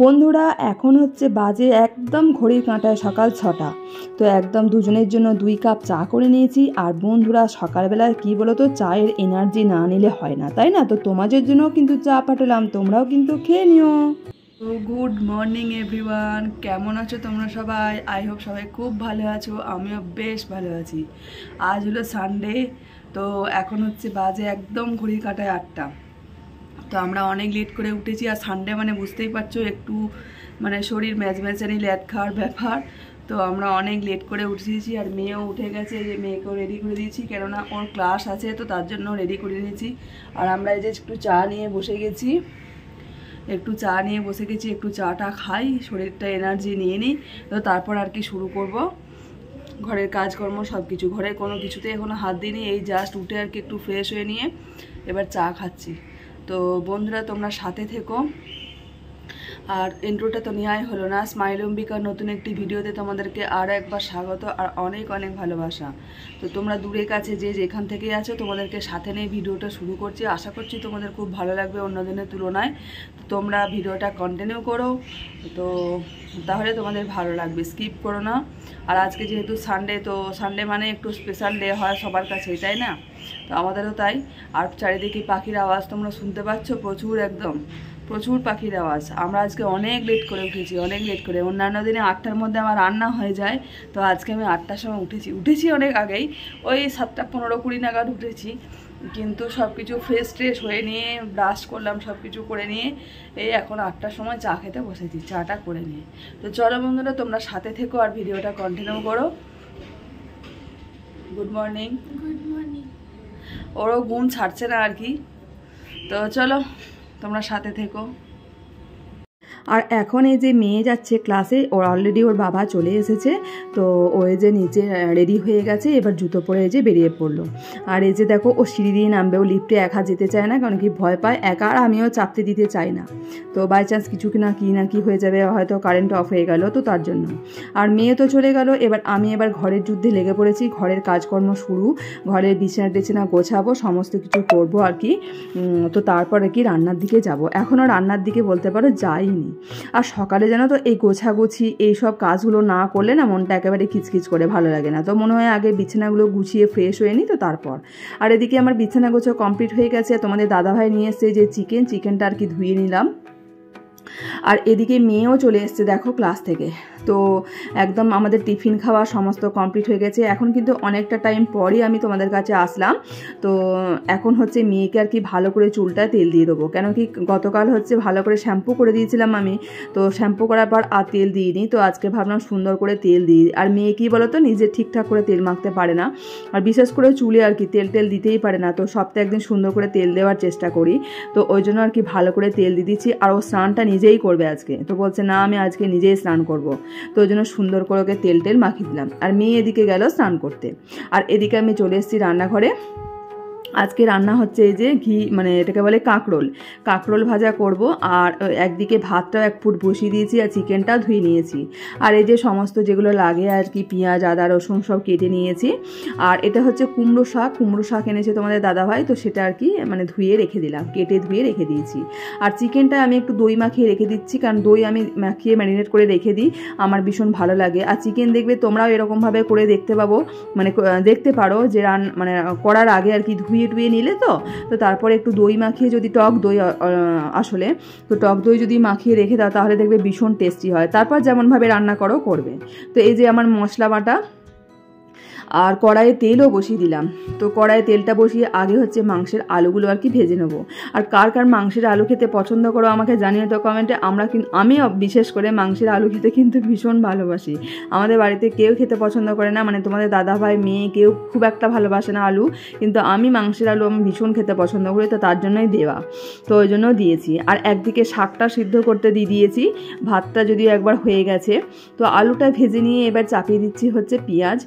বন্ধুরা এখন হচ্ছে বাজে একদম ঘড়ির কাঁটায় সকাল 6টা। তো একদম দুজনের জন্য 2 কাপ চা করে নিয়েছি। আর বন্ধুরা সকালবেলায় কি বলো তো, চায়ের এনার্জি না নিলে হয় না, তাই না? তো তোমাদের জন্য কিন্তু চা পাঠালাম, তোমরাও কিন্তু খেয়ে নিও। তো গুড মর্নিং এভরিওয়ান, কেমন আছো তোমরা সবাই? আই হোপ সবাই খুব ভালো আছো, আমিও বেশ ভালো আছি। আজ হলো সানডে, তো এখন হচ্ছে বাজে একদম ঘড়ির কাঁটায় 8টা। তো আমরা অনেক লেট করে উঠেছি। আর সানডে মানে বুঝতেই পারছো, একটু মানে শরীর ম্যাচম্যাচানি ল্যাদ খাওয়ার ব্যাপার। তো আমরা অনেক লেট করে উঠেছি। আর মেয়েও উঠে গেছে, যে মেয়েকেও রেডি করে দিয়েছি, কেননা ওর ক্লাস আছে, তো তার জন্য রেডি করে নিয়েছি। আর আমরা এই যে একটু চা নিয়ে বসে গেছি, একটু চাটা খাই, শরীরটা এনার্জি নিয়ে নিই, তো তারপর আর কি শুরু করব ঘরের কাজকর্ম সব কিছু। ঘরের কোনো কিছুতে এখনও হাত দিইনি, এই জাস্ট উঠে আর কি একটু ফ্রেশ হয়ে নিয়ে এবার চা খাচ্ছি। তো বন্ধুরা তোমরা সাথে থেকো। আর ইন্ট্রোটা তো নেওয়াই হলো না, স্মাইল অম্বিকার নতুন একটি ভিডিওতে তোমাদেরকে আরও একবার স্বাগত আর অনেক অনেক ভালোবাসা। তো তোমরা দূরে কাছে যে যেখান থেকেই আছো, তোমাদেরকে সাথে নিয়ে ভিডিওটা শুরু করছি। আশা করছি তোমাদের খুব ভালো লাগবে অন্য দিনের তুলনায়। তো তোমরা ভিডিওটা কন্টিনিউ করো, তো তাহলে তোমাদের ভালো লাগবে, স্কিপ করো না। আর আজকে যেহেতু সানডে, তো সানডে মানে একটু স্পেশাল ডে হয় সবার কাছে, তাই না? তো আমাদেরও তাই। আর চারিদিকে পাখির আওয়াজ তোমরা শুনতে পাচ্ছ, প্রচুর পাখির আওয়াজ। আমরা আজকে অনেক লেট করে উঠেছি, অন্যান্য দিনে 8টার মধ্যে আমার রান্না হয়ে যায়, তো আজকে আমি 8টার সময় উঠেছি অনেক আগেই, ওই 7টা 15-20 নাগাদ উঠেছি। কিন্তু সব কিছু ফ্রেশ হয়ে নিয়ে ব্রাশ করলাম, সব কিছু করে নিয়ে এই এখন 8টার সময় চা খেতে বসেছি, চাটা করে নিয়ে। তো চলো বন্ধুরা তোমরা সাথে থেকো আর ভিডিওটা কন্টিনিউ করো। Good morning. ওরও গুণ ছাড়ছে না আর কি। তো চলো তোমরা সাথে থেকো। আর এখন এই যে মেয়ে যাচ্ছে ক্লাসে, ওর অলরেডি ওর বাবা চলে এসেছে। তো ও এই যে নিচে রেডি হয়ে গেছে, এবার জুতো পরে এই যে বেরিয়ে পড়লো। আর এই যে দেখো, ও সিঁড়ি দিয়ে নামবে, ও লিফটে একা যেতে চায় না, কারণ কি ভয় পায় একা, আর আমিও চাপতে দিতে চাই না। তো বাই চান্স কিছু না কি হয়ে যাবে, হয়তো কারেন্ট অফ হয়ে গেল, তো তার জন্য। আর মেয়ে তো চলে গেল, আমি ঘরের যুদ্ধে লেগে পড়েছি। ঘরের কাজকর্ম শুরু, ঘরের বিছানা গোছাবো, সমস্ত কিছু করবো আর কি। তো তারপর আর কি রান্নার দিকে যাব। এখনও রান্নার দিকে বলতে পারো যাইনি। আর সকালে জানো তো, এই গোছাগুছি এইসব কাজগুলো না করলে না মনটা একেবারে খিচখিচ করে, ভালো লাগে না। তো মনে হয় আগে বিছানাগুলো গুছিয়ে ফ্রেশ হয়ে নিই, তো তারপর। আর এদিকে আমার বিছানা গোছা কমপ্লিট হয়ে গেছে। তোমাদের দাদাভাই নিয়ে এসছে যে চিকেনটা আর কি ধুয়ে নিলাম। আর এদিকে মেয়েও চলে এসছে দেখো ক্লাস থেকে। তো একদম আমাদের টিফিন খাওয়া সমস্ত কমপ্লিট হয়ে গেছে। এখন কিন্তু অনেকটা টাইম পরই আমি তোমাদের কাছে আসলাম। তো এখন হচ্ছে মেয়েকে আর কি ভালো করে চুলটা তেল দিয়ে দেবো, কেন কি গতকাল হচ্ছে ভালো করে শ্যাম্পু করে দিয়েছিলাম আমি, তো শ্যাম্পু করার পর আর তেল দিইনি। তো আজকে ভাবলাম সুন্দর করে তেল দিই। আর মেয়ে কি বলো তো, নিজে ঠিকঠাক করে তেল মাখতে পারে না, আর বিশেষ করে চুলে আর কি তেল দিতেই পারে না। তো সপ্তাহে একদিন সুন্দর করে তেল দেওয়ার চেষ্টা করি, তো ওই জন্য আর কি ভালো করে তেল দিয়ে দিচ্ছি। আর ও স্নানটা নিজেই করবে আজকে, তো বলছে না আমি আজকে নিজেই স্নান করব। তো ওই জন্য সুন্দর করে ওকে তেল মাখিয়ে দিলাম। আর মেয়ে এদিকে গেল স্নান করতে। আর এদিকে আমি চলে এসেছি রান্নাঘরে। আজকে রান্না হচ্ছে এই যে মানে এটাকে বলে কাঁকরোল ভাজা করব। আর একদিকে ভাতটাও 1 ফুট বসিয়ে দিয়েছি, আর চিকেনটা ধুয়ে নিয়েছি। আর এই যে সমস্ত যেগুলো লাগে আর কি, পেঁয়াজ আদা রসুন সব কেটে নিয়েছি। আর এটা হচ্ছে কুমড়ো শাক এনেছে তোমাদের দাদাভাই, তো সেটা আর কি মানে কেটে ধুয়ে রেখে দিয়েছি। আর চিকেনটা আমি একটু দই মাখিয়ে রেখে দিচ্ছি, কারণ দই আমি মাখিয়ে ম্যারিনেট করে রেখে দিই, আমার ভীষণ ভালো লাগে। আর চিকেন দেখবে তোমরাও এরকমভাবে করে দেখতে পারো, যে মানে করার আগে আর কি ধুয়ে নিলে, তো তারপরে একটু দই মাখিয়ে, যদি টক দই আসলে, তো টক দই যদি মাখিয়ে রেখে দাও তাহলে দেখবে ভীষণ টেস্টি হয়। তারপর যেমনভাবে রান্না করবে। তো এই যে আমার মশলা বাটা, আর কড়াইয়ে তেলও বসিয়ে দিলাম। তো কড়াইয়ে তেলটা বসিয়ে আগে হচ্ছে মাংসের আলুগুলো আর কি ভেজে নেবো। আর কার মাংসের আলু খেতে পছন্দ করো আমাকে জানিয়ে তো কমেন্টে। আমি বিশেষ করে মাংসের আলু খেতে কিন্তু ভীষণ ভালোবাসি। আমাদের বাড়িতে কেউ খেতে পছন্দ করে না, মানে তোমাদের দাদাভাই মেয়ে কেউ খুব একটা ভালোবাসে না আলু, কিন্তু আমি মাংসের আলু আমি ভীষণ খেতে পছন্দ করি, তো তার জন্যই দেওয়া, তো ওই জন্য দিয়েছি। আর একদিকে শাকটা সিদ্ধ করতে দিয়েছি, ভাতটা যদিও একবার হয়ে গেছে। তো আলুটা ভেজে নিয়ে এবার চাপিয়ে দিচ্ছি হচ্ছে পেঁয়াজ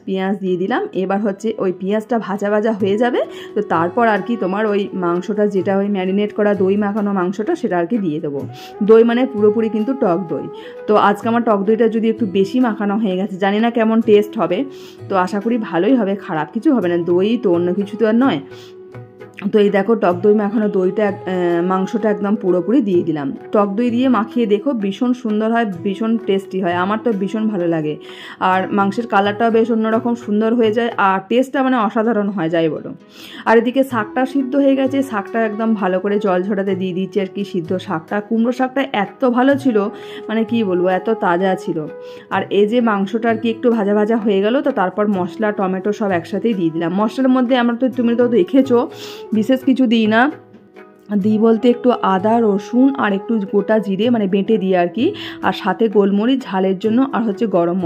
দিয়ে দিলাম। এবার হচ্ছে ওই পেঁয়াজটা ভাজা হয়ে যাবে, তো তারপর আর কি তোমার ওই মাংসটা, যেটা ওই ম্যারিনেট করা দই মাখানো মাংসটা, সেটা আর কি দিয়ে দেবো। দই মানে পুরোপুরি কিন্তু টক দই। তো আজকে আমার টক দইটা যদি একটু বেশি মাখানো হয়ে গেছে, জানি না কেমন টেস্ট হবে, তো আশা করি ভালোই হবে, খারাপ কিছু হবে না। দই তো অন্য কিছু তো আর নয়। তো এই দেখো টক দই মাখানো দইটা মাংসটা একদম পুরোপুরি দিয়ে দিলাম। টক দই দিয়ে মাখিয়ে দেখো ভীষণ সুন্দর হয়, ভীষণ টেস্টি হয়, আমার তো ভীষণ ভালো লাগে। আর মাংসের কালারটাও বেশ অন্যরকম সুন্দর হয়ে যায়, আর টেস্টটা মানে অসাধারণ হয় যাই বলো। আর এদিকে শাকটা সিদ্ধ হয়ে গেছে, শাকটা একদম ভালো করে জল ঝরাতে দিয়ে দিচ্ছি আর কি সিদ্ধ শাকটা। কুমড়ো শাকটা এত ভালো ছিল, মানে কি বলবো, এত তাজা ছিল। আর এই যে মাংসটা আর কি একটু ভাজা ভাজা হয়ে গেল, তো তারপর মশলা টমেটো সব একসাথেই দিয়ে দিলাম। মশলার মধ্যে আমরা তো তুমি তো দেখেছো বিশেষ কিছু দিই না, দিই বলতে একটু আদা রসুন আর একটু গোটা জিরে মানে বেটে দিই আর কি, আর সাথে গোলমরিচ ঝালের জন্য, আর হচ্ছে গরম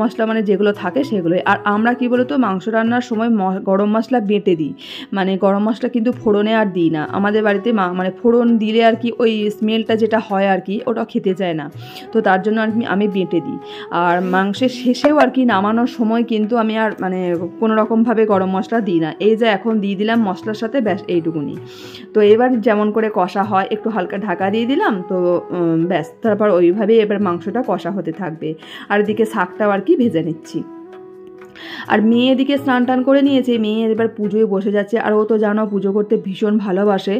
মশলা মানে যেগুলো থাকে সেগুলোই। আর আমরা কি বলতো মাংস রান্নার সময় গরম মশলা বেটে দিই, মানে গরম মশলা কিন্তু ফোড়নে আর দিই না। আমাদের বাড়িতে মানে ফোড়ন দিলে আর কি ওই স্মেলটা যেটা হয় আর কি ওটা খেতে চায় না, তো তার জন্য আর কি আমি বেটে দিই। আর মাংসের শেষেও আর কি নামানোর সময় কিন্তু আমি আর মানে কোনো রকমভাবে গরম মশলা দিই না। এই যে এখন দিয়ে দিলাম মশলার সাথে, ব্যাস এইটুকুনি। তো এবার যেমন করে কষা হয় একটু হালকা ঢাকা দিয়ে দিলাম, তো ব্যাস তারপর ওইভাবেই এবার মাংসটা কষা হতে থাকবে। আর এদিকে শাকটাও আর কি ভেজে নিচ্ছি। আর মেয়ে এদিকে স্নান টান করে নিয়েছে, মেয়ে এবার পুজোয় বসে যাচ্ছে। আর ও তো জানো পুজো করতে ভীষণ ভালোবাসে,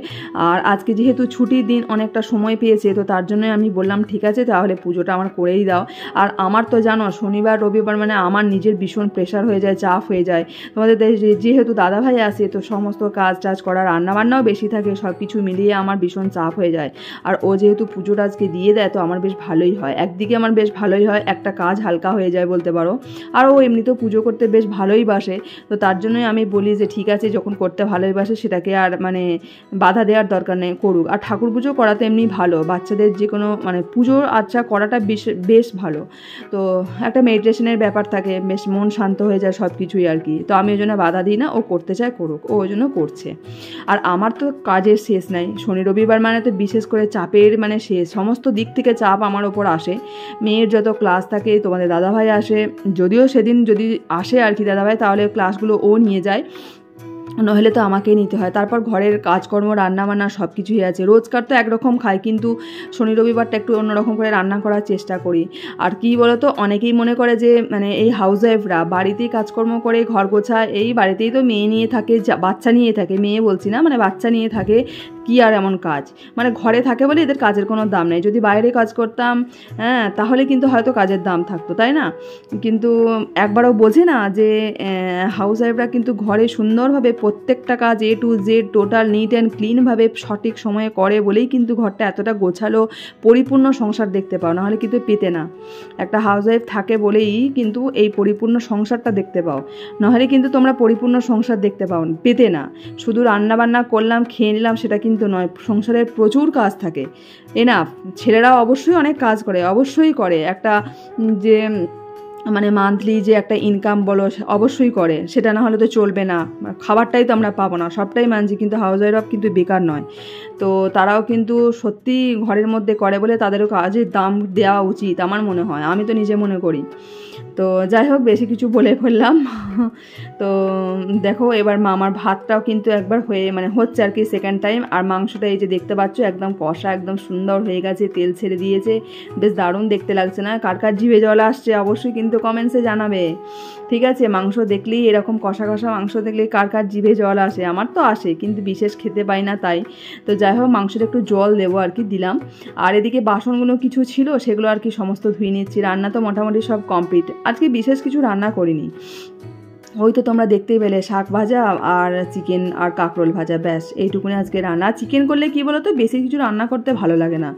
আর আজকে যেহেতু ছুটির দিন অনেকটা সময় পেয়েছে, তো তার জন্য আমি বললাম ঠিক আছে তাহলে পুজোটা আমার করেই দাও। আর আমার তো জানো শনিবার রবিবার মানে আমার নিজের ভীষণ প্রেশার হয়ে যায়, চাপ হয়ে যায়। তোমাদের যেহেতু দাদাভাই আসে, তো সমস্ত কাজ টাজ করা, রান্নাবান্নাও বেশি থাকে, সব কিছু মিলিয়ে আমার ভীষণ চাপ হয়ে যায়। আর ও যেহেতু পুজোটা আজকে দিয়ে দেয়, তো আমার বেশ ভালোই হয়, একদিকে আমার বেশ ভালোই হয়, একটা কাজ হালকা হয়ে যায় বলতে পারো। আর ও এমনিতেও পুজো করতে বেশ ভালোই বাসে, তো তার জন্যই আমি বলি যে ঠিক আছে যখন করতে ভালোই বাসে সেটাকে আর মানে বাধা দেওয়ার দরকার নেই, করুক। আর ঠাকুর পুজো করাতে এমনি ভালো, বাচ্চাদের যে কোনো মানে পুজোর আচ্ছা করাটা বেশ ভালো। তো একটা মেডিটেশনের ব্যাপার থাকে, বেশ মন শান্ত হয়ে যায় সব কিছুই আর কি। তো আমি ওই জন্য বাধা দিই না, ও করতে চায় করুক, ও ওই জন্য করছে। আর আমার তো কাজের শেষ নাই, শনি রবিবার মানে তো বিশেষ করে চাপের মানে শেষ, সমস্ত দিক থেকে চাপ আমার ওপর আসে। মেয়ের যত ক্লাস থাকে, তোমাদের দাদাভাই আসে, যদিও সেদিন যদি আসে আর কি দাদাভাই, তাহলে ক্লাসগুলো ও নিয়ে যায়, নইলে তো আমাকেই নিতে হয়। তারপর ঘরের কাজকর্ম রান্নাবান্না সব কিছুই আছে। রোজকার তো একরকম খাই, কিন্তু শনি রবিবারটা একটু অন্যরকম করে রান্না করার চেষ্টা করি। আর কি বলতো, অনেকেই মনে করে যে মানে এই হাউস ওয়াইফরা বাড়িতেই কাজকর্ম করে ঘর গোছায়, এই বাড়িতেই তো মেয়ে নিয়ে থাকে, বাচ্চা নিয়ে থাকে, মেয়ে বলছি না মানে বাচ্চা নিয়ে থাকে, কি আর এমন কাজ, মানে ঘরে থাকে বলে এদের কাজের কোনো দাম নেই। যদি বাইরে কাজ করতাম হ্যাঁ তাহলে কিন্তু হয়তো কাজের দাম থাকতো, তাই না? কিন্তু একবারও বোঝে না যে হাউস ওয়াইফরা কিন্তু ঘরে সুন্দরভাবে প্রত্যেকটা কাজ A to Z total neat and ক্লিনভাবে সঠিক সময়ে করে বলেই কিন্তু ঘরটা এতটা গোছালো পরিপূর্ণ সংসার দেখতে পাও, নাহলে কিন্তু পেতে না। একটা হাউস ওয়াইফ থাকে বলেই কিন্তু এই পরিপূর্ণ সংসারটা দেখতে পাও, নাহলে কিন্তু তোমরা পরিপূর্ণ সংসার দেখতে পেতে না। শুধু রান্নাবান্না করলাম খেয়ে নিলাম সেটা কিন্তু নয়, সংসারের প্রচুর কাজ থাকে। এনাফ ছেলেরা অবশ্যই অনেক কাজ করে, অবশ্যই করে, একটা যে মানে মান্থলি যে একটা ইনকাম বলো অবশ্যই করে, সেটা না হলে তো চলবে না, খাবারটাই তো আমরা পাবো না, সবটাই মানছি, কিন্তু হাউস ওয়াইফ কিন্তু বেকার নয়। তো তারাও কিন্তু সত্যি ঘরের মধ্যে করে বলে তাদেরও কাজের দাম দেওয়া উচিত আমার মনে হয়, আমি তো নিজে মনে করি। তো যাই হোক বেশি কিছু বলে ফেললাম। তো দেখো এবার আমার ভাতটাও কিন্তু একবার হচ্ছে আর কি সেকেন্ড টাইম। আর মাংসটা এই যে দেখতে পাচ্ছ একদম কষা, একদম সুন্দর হয়ে গেছে, তেল ছেড়ে দিয়েছে, বেশ দারুণ দেখতে লাগছে না? কার কার জিভে জল আসছে অবশ্যই কিন্তু কমেন্টসে জানাবে, ঠিক আছে? মাংস দেখলেই এরকম কষা কষা মাংস দেখলেই কার কার জিভে জল আসে, আমার তো আসে কিন্তু বিশেষ খেতে পাই না তাই। তো যাই হোক মাংসটা একটু জল দেবো আর কি, দিলাম। আর এদিকে বাসনগুলো কিছু ছিল সেগুলো আর কি সমস্ত ধুয়ে নিচ্ছি। রান্না তো মোটামুটি সব কমপ্লিট, আজকে বিশেষ কিছু রান্না করিনি। ওই তো তোমরা দেখতেই পেলে শাক ভাজা আর চিকেন আর কাঁকরোল ভাজা, ব্যাস এইটুকুনি আজকে রান্না। চিকেন করলে কি বলো তো বেশি কিছু রান্না করতে ভালো লাগে না,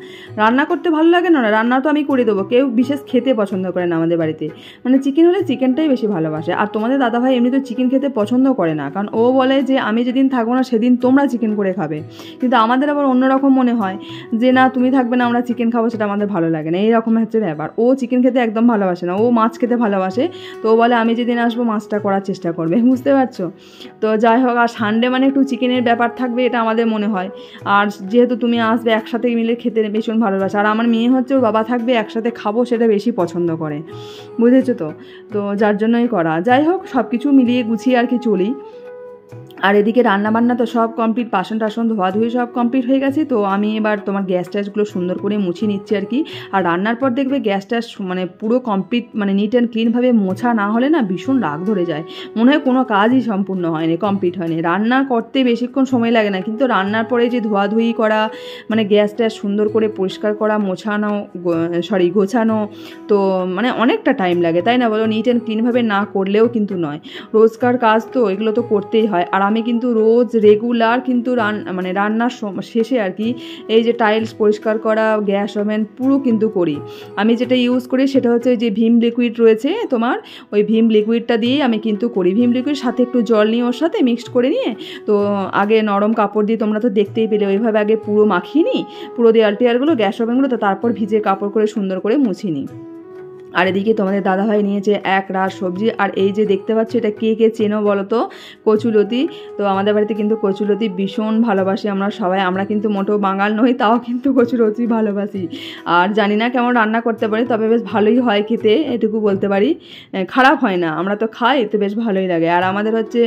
রান্না তো আমি করে দেবো, কেউ বিশেষ খেতে পছন্দ করে না আমাদের বাড়িতে, মানে চিকেন হলে চিকেনটাই বেশি ভালোবাসে। আর তোমাদের দাদাভাই এমনি তো চিকেন খেতে পছন্দ করে না, কারণ ও বলে যে আমি যেদিন থাকবো না সেদিন তোমরা চিকেন করে খাবে। কিন্তু আমাদের আবার অন্যরকম মনে হয় যে না তুমি থাকবে না আমরা চিকেন খাবো, সেটা আমাদের ভালো লাগে না, এইরকম হচ্ছে ব্যাপার। ও চিকেন খেতে একদম ভালোবাসে না, ও মাছ খেতে ভালোবাসে। তো ও বলে আমি যেদিন আসবো মাছটা করার চেষ্টা করবে, বুঝতে পারছো? তো যাই হোক, আর সানডে মানে একটু চিকেনের ব্যাপার থাকবে এটা আমাদের মনে হয়। আর যেহেতু তুমি আসবে একসাথে মিলে খেতে ভীষণ ভালোবাসে, আর আমার মেয়ে হচ্ছে ওর বাবা থাকবে একসাথে খাবো সেটা বেশি পছন্দ করে, বুঝেছো তো? তো যার জন্যই করা। যাই হোক সব কিছু মিলিয়ে গুছিয়ে আর কি চলি। আর এদিকে রান্নাবান্না তো সব কমপ্লিট, বাসন টাসন ধোয়াধুয়ি সব কমপ্লিট হয়ে গেছে। তো আমি এবার তোমার গ্যাস ট্যাসগুলো সুন্দর করে মুছে নিচ্ছি আর কি। আর রান্নার পর দেখবে গ্যাস ট্যাস মানে পুরো কমপ্লিট মানে নিট অ্যান্ড ক্লিনভাবে মোছা না হলে না ভীষণ রাগ ধরে যায়, মনে হয় কোনো কাজই সম্পূর্ণ হয়নি, কমপ্লিট হয়নি। রান্না করতে বেশিক্ষণ সময় লাগে না, কিন্তু রান্নার পরে যে ধোয়াধুয়ি করা মানে গ্যাস ট্যাস সুন্দর করে পরিষ্কার করা, মোছানো গোছানো, তো মানে অনেকটা টাইম লাগে, তাই না বলো? নিট অ্যান্ড ক্লিনভাবে না করলেও কিন্তু নয়, রোজকার কাজ তো এগুলো তো করতেই হয়। আর আমি কিন্তু রোজ রেগুলার কিন্তু রান্নার শেষে আর কি এই যে টাইলস পরিষ্কার করা, গ্যাস ওভেন পুরো কিন্তু করি। আমি যেটা ইউজ করি সেটা হচ্ছে যে ভিম লিকুইড রয়েছে তোমার, ওই ভিম লিকুইডটা দিয়েই আমি কিন্তু করি। ভিম লিকুইড সাথে একটু জল নিয়ে ওর সাথে মিক্সড করে নিয়ে তো আগে নরম কাপড় দিয়ে, তোমরা তো দেখতেই পেলে, ওইভাবে আগে পুরো মাখিয়ে নিই পুরো দেয়াল টেয়ালগুলো, গ্যাস ওভেনগুলো, তো তারপর ভিজে কাপড় করে সুন্দর করে মুছিয়ে নিই। আর এদিকে তোমাদের দাদাভাই নিয়েছে এক রাস সবজি। আর এই যে দেখতে পাচ্ছ এটা কে কে চেনো বলো তো? কচুলতি। তো আমাদের বাড়িতে কিন্তু কচুলতি ভীষণ ভালোবাসি আমরা সবাই, আমরা কিন্তু মোটেও বাঙাল নই, তাও কিন্তু কচুলতি ভালোবাসি। আর জানি না কেমন রান্না করতে পারি, তবে বেশ ভালোই হয় খেতে, এটুকু বলতে পারি, খারাপ হয় না, আমরা তো খাই, তো বেশ ভালোই লাগে। আর আমাদের হচ্ছে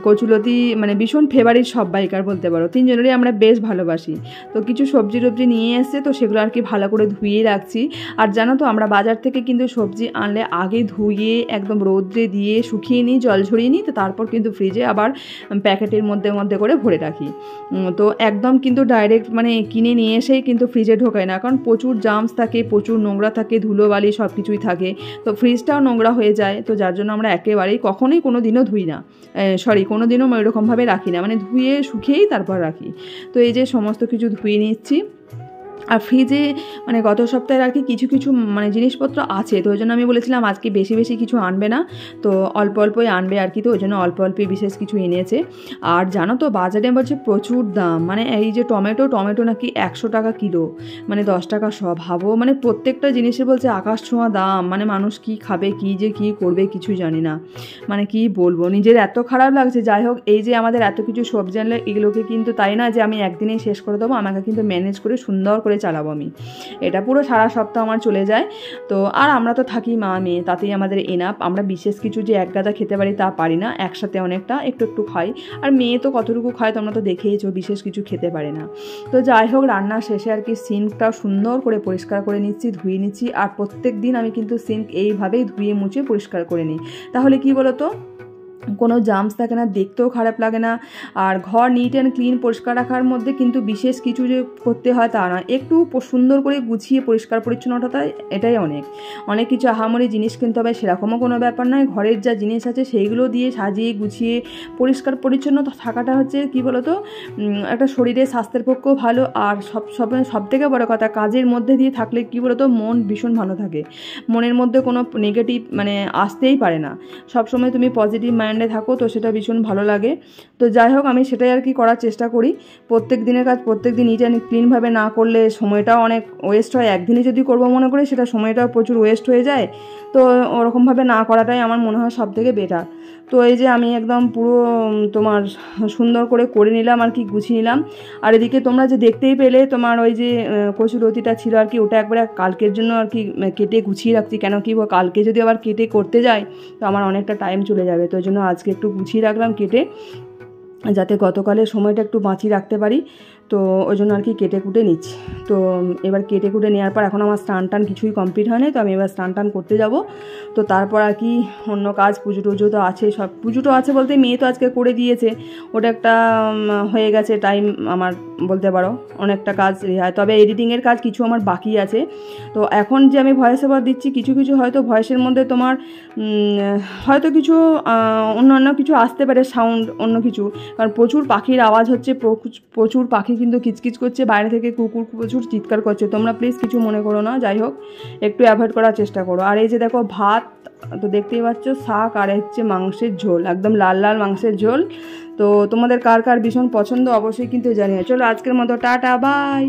কচুলতি মানে ভীষণ ফেভারিট সবাইকার বলতে পারো, তিনজনেরই আমরা বেশ ভালোবাসি। তো কিছু সবজি টবজি নিয়ে এসছে, তো সেগুলো আর কি ভালো করে ধুয়ে রাখছি। আর জানো তো আমরা বাজার থেকে কিন্তু সবজি আনলে আগে ধুয়ে একদম রোদ্রে দিয়ে শুকিয়ে নিই, জল ঝরিয়ে নিই, তো তারপর কিন্তু ফ্রিজে আবার প্যাকেটের মধ্যে মধ্যে করে ভরে রাখি। তো একদম কিন্তু ডাইরেক্ট মানে কিনে নিয়ে এসেই কিন্তু ফ্রিজে ঢোকায় না, কারণ প্রচুর জার্মস থাকে, প্রচুর নোংরা থাকে, ধুলোবালি সব কিছুই থাকে, তো ফ্রিজটাও নোংরা হয়ে যায়। তো যার জন্য আমরা একেবারেই কখনোই কোনো দিনও ধুই না, কোনো দিনও এরকমভাবে রাখি না, মানে ধুয়ে শুকিয়েই তারপর রাখি। তো এই যে সমস্ত কিছু ধুয়ে নিচ্ছি। আর ফ্রিজে মানে গত সপ্তাহের আর কি কিছু কিছু মানে জিনিসপত্র আছে, তো ওই জন্য আমি বলেছিলাম আজকে বেশি বেশি কিছু আনবে না, তো অল্প অল্পই আনবে আর কি, তো ওই জন্য অল্প অল্পই বিশেষ কিছু এনেছে। আর জানো তো বাজারে বলছে প্রচুর দাম, মানে এই যে টমেটো নাকি 100 টাকা কিলো, মানে 10 টাকা সব, ভাবো মানে প্রত্যেকটা জিনিসের বলছে আকাশ ছোঁয়া দাম, মানে মানুষ কি খাবে, কি যে কি করবে কিছু জানি না, মানে কি বলবো, নিজের এত খারাপ লাগছে। যাই হোক, এই যে আমাদের এত কিছু সবজি আনলে এগুলোকে কিন্তু তাই না যে আমি একদিনেই শেষ করে দেবো, আমাকে কিন্তু ম্যানেজ করে সুন্দর করে চালাবো আমি, এটা পুরো সারা সপ্তাহ আমার চলে যায়। তো আর আমরা তো থাকি মা মেয়ে, তাতেই আমাদের এনাফ, আমরা বিশেষ কিছু যে এক গাদা খেতে পারি তা পারি না, একসাথে অনেকটা একটু একটু খাই। আর মেয়ে তো কতটুকু খায় তোমরা তো দেখেইছো, বিশেষ কিছু খেতে পারে না। তো যাই হোক, রান্নার শেষে আর কি সিঙ্কটাও সুন্দর করে পরিষ্কার করে নিচ্ছি, ধুয়ে নিচ্ছি। আর প্রত্যেক দিন আমি কিন্তু সিঙ্ক এইভাবেই ধুয়ে মুছে পরিষ্কার করে নিই, তাহলে কি বলো তো কোনো জার্মস থাকে না, দেখতেও খারাপ লাগে না। আর ঘর নিট অ্যান্ড ক্লিন পরিষ্কার রাখার মধ্যে কিন্তু বিশেষ কিছু যে করতে হয় তা নয়, একটু সুন্দর করে গুছিয়ে পরিষ্কার পরিচ্ছন্নতা, এটাই অনেক কিছু আহামরি জিনিস কিনতে হবে সেরকমও কোনো ব্যাপার নয়, ঘরের যা জিনিস আছে সেইগুলো দিয়ে সাজিয়ে গুছিয়ে পরিষ্কার পরিচ্ছন্ন থাকাটা হচ্ছে কি বলতো একটা শরীরের স্বাস্থ্যের পক্ষেও ভালো। আর সব থেকে বড় কথা, কাজের মধ্যে দিয়ে থাকলে কি বলতো মন ভীষণ ভালো থাকে, মনের মধ্যে কোনো নেগেটিভ মানে আসতেই পারে না, সবসময় তুমি পজিটিভ মাইন্ডে থাকো, তো সেটা ভীষণ ভালো লাগে। তো যাই হোক, আমি সেটাই আর কি করার চেষ্টা করি, প্রত্যেক দিনের কাজ প্রত্যেক দিন নিট অ্যান্ড ক্লিনভাবে না করলে সময়টাও অনেক ওয়েস্ট হয়, একদিনে যদি করবো মনে করি সেটা সময়টাও প্রচুর ওয়েস্ট হয়ে যায়, তো ওরকমভাবে না করাটাই আমার মনে হয় সব থেকে বেটার। তো এই যে আমি একদম পুরো তোমার সুন্দর করে নিলাম আর কি, গুছিয়ে নিলাম। আর এদিকে তোমরা যে দেখতেই পেলে তোমার ওই যে কচুলতিটা ছিল আর কি, ওটা একবারে কালকের জন্য আর কি কেটে গুছিয়ে রাখছি, কেন কি কালকে যদি আবার কেটে করতে যাই তো আমার অনেকটা টাইম চলে যাবে, তো ওই জন্য আজকে একটু গুছিয়ে রাখলাম কেটে, যাতে গতকালের সময়টা একটু বাঁচিয়ে রাখতে পারি, তো ওই জন্য আর কি কেটে কুটে নিচ্ছি। তো এবার কেটে কুটে নেওয়ার পর এখন আমার স্নান টান কিছুই কমপ্লিট হয়নি, তো আমি এবার স্নান টান করতে যাব। তো তারপর আর কি অন্য কাজ, পুজো টুজো তো আছে, সব পুজোটো আছে বলতে মেয়ে তো আজকে করে দিয়েছে, ওটা একটা হয়ে গেছে টাইম আমার বলতে পারো, অনেকটা কাজ হয়, তবে এডিটিংয়ের কাজ কিছু আমার বাকি আছে। তো এখন যে আমি ভয়েস ওভার দিচ্ছি, কিছু কিছু হয়তো ভয়েসের মধ্যে তোমার হয়তো কিছু অন্য কিছু আসতে পারে, সাউন্ড অন্য কিছু, কারণ প্রচুর পাখির আওয়াজ হচ্ছে, প্রচুর পাখি কিন্তু কিচকিচ করছে বাইরে থেকে, কুকুর প্রচুর চিৎকার করছে, তোমরা প্লিজ কিছু মনে করো না, যাই হোক একটু অ্যাভয়েড করার চেষ্টা করো। আর এই যে দেখো ভাত তো দেখতেই পাচ্ছ, শাক আর হচ্ছে মাংসের ঝোল, একদম লাল লাল মাংসের ঝোল। তো তোমাদের কার কার ভীষণ পছন্দ অবশ্যই কিন্তু জানিও। চলো আজকের মতো টাটা, বাই।